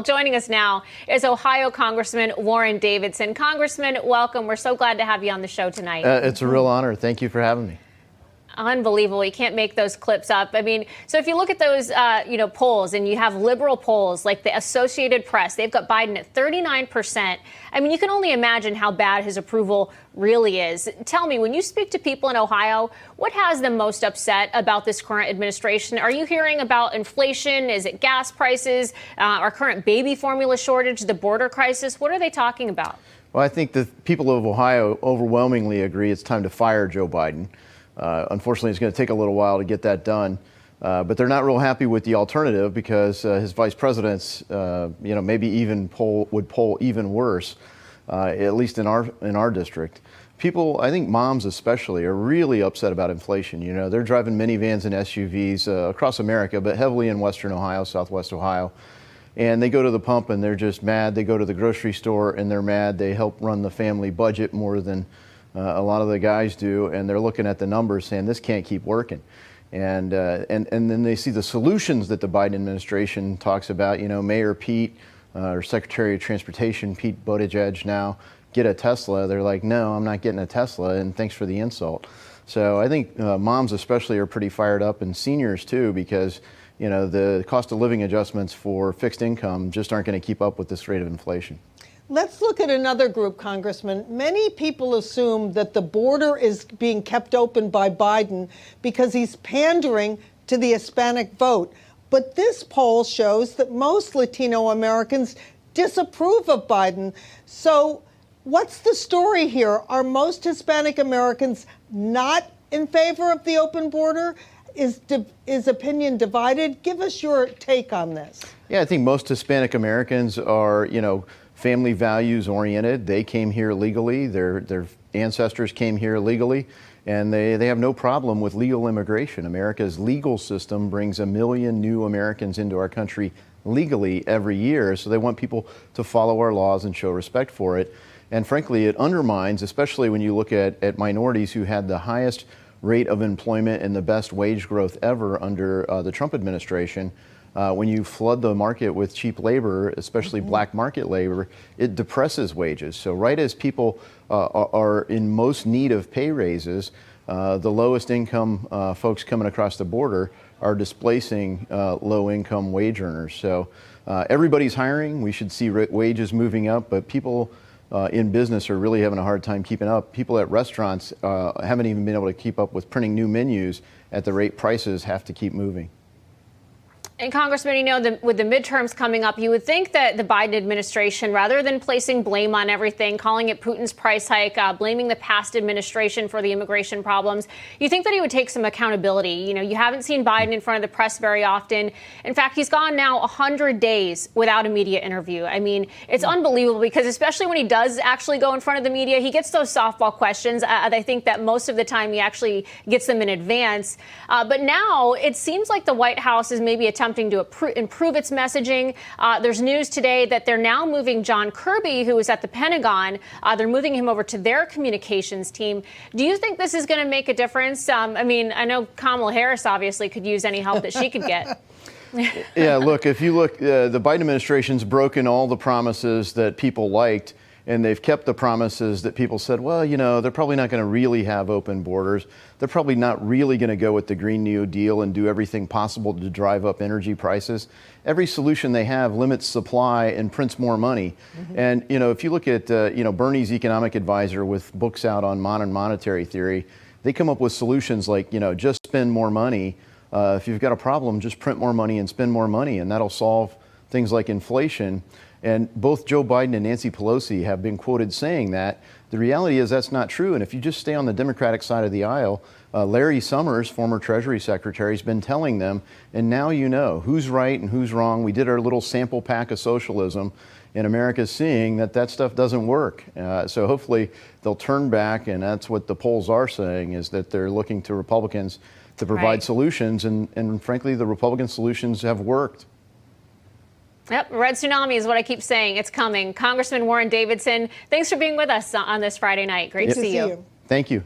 Joining us now is Ohio Congressman Warren Davidson. Congressman, welcome. We're so glad to have you on the show tonight. It's a real honor. Thank you for having me. Unbelievable. You can't make those clips up. I mean, so if you look at those, polls, and you have liberal polls like the Associated Press, they've got Biden at 39%. I mean, you can only imagine how bad his approval really is. Tell me, when you speak to people in Ohio, what has them most upset about this current administration? Are you hearing about inflation? Is it gas prices, our current baby formula shortage, the border crisis? What are they talking about? Well, I think the people of Ohio overwhelmingly agree it's time to fire Joe Biden. Unfortunately, it's going to take a little while to get that done. But they're not real happy with the alternative because his vice presidents, maybe even would poll even worse, at least in our district. People, I think moms especially, are really upset about inflation. You know, they're driving minivans and SUVs across America, but heavily in Western Ohio, Southwest Ohio. And they go to the pump and they're just mad. They go to the grocery store and they're mad. They help run the family budget more than a lot of the guys do, and they're looking at the numbers saying this can't keep working. And then they see the solutions that the Biden administration talks about. You know, Mayor Pete, or Secretary of Transportation Pete Buttigieg now, get a Tesla. They're like, no, I'm not getting a Tesla, and thanks for the insult. So I think moms especially are pretty fired up, and seniors too, because the cost of living adjustments for fixed income just aren't going to keep up with this rate of inflation. Let's look at another group, Congressman. Many people assume that the border is being kept open by Biden because he's pandering to the Hispanic vote. But this poll shows that most Latino Americans disapprove of Biden. So what's the story here? Are most Hispanic Americans not in favor of the open border? Is opinion divided? Give us your take on this. Yeah, I think most Hispanic Americans are, family values oriented. They came here legally. Their ancestors came here legally, and they have no problem with legal immigration. America's legal system brings 1 million new Americans into our country legally every year, so they want people to follow our laws and show respect for it. And frankly, it undermines, especially when you look at minorities who had the highest rate of employment and the best wage growth ever under the Trump administration. When you flood the market with cheap labor, especially black market labor, it depresses wages. So right as people are in most need of pay raises, the lowest income folks coming across the border are displacing low income wage earners. So everybody's hiring. We should see wages moving up, but people in business are really having a hard time keeping up. People at restaurants haven't even been able to keep up with printing new menus at the rate prices have to keep moving. And Congressman, with the midterms coming up, you would think that the Biden administration, rather than placing blame on everything, calling it Putin's price hike, blaming the past administration for the immigration problems, you think that he would take some accountability. You haven't seen Biden in front of the press very often. In fact, he's gone now 100 days without a media interview. I mean, it's unbelievable because especially when he does actually go in front of the media, he gets those softball questions. I think that most of the time he actually gets them in advance. But now it seems like the White House is maybe attempting to improve its messaging. There's news today that they're now moving John Kirby, who was at the Pentagon. They're moving him over to their communications team. Do you think this is going to make a difference? I know Kamala Harris obviously could use any help that she could get. Yeah, look, if you look, the Biden administration's broken all the promises that people liked, and they've kept the promises that people said, well, they're probably not going to really have open borders. They're probably not really going to go with the Green New Deal and do everything possible to drive up energy prices. Every solution they have limits supply and prints more money. And, if you look at, Bernie's economic advisor with books out on modern monetary theory, they come up with solutions like, just spend more money. If you've got a problem, just print more money and spend more money, and that'll solve things like inflation. And both Joe Biden and Nancy Pelosi have been quoted saying that. The reality is that's not true. And if you just stay on the Democratic side of the aisle, Larry Summers, former Treasury Secretary, has been telling them, and now you know who's right and who's wrong. We did our little sample pack of socialism, and America's seeing that stuff doesn't work. So hopefully they'll turn back, and that's what the polls are saying, is that they're looking to Republicans to provide solutions. And frankly, the Republican solutions have worked. Yep, red tsunami is what I keep saying. It's coming. Congressman Warren Davidson, thanks for being with us on this Friday night. Great to see you. Thank you.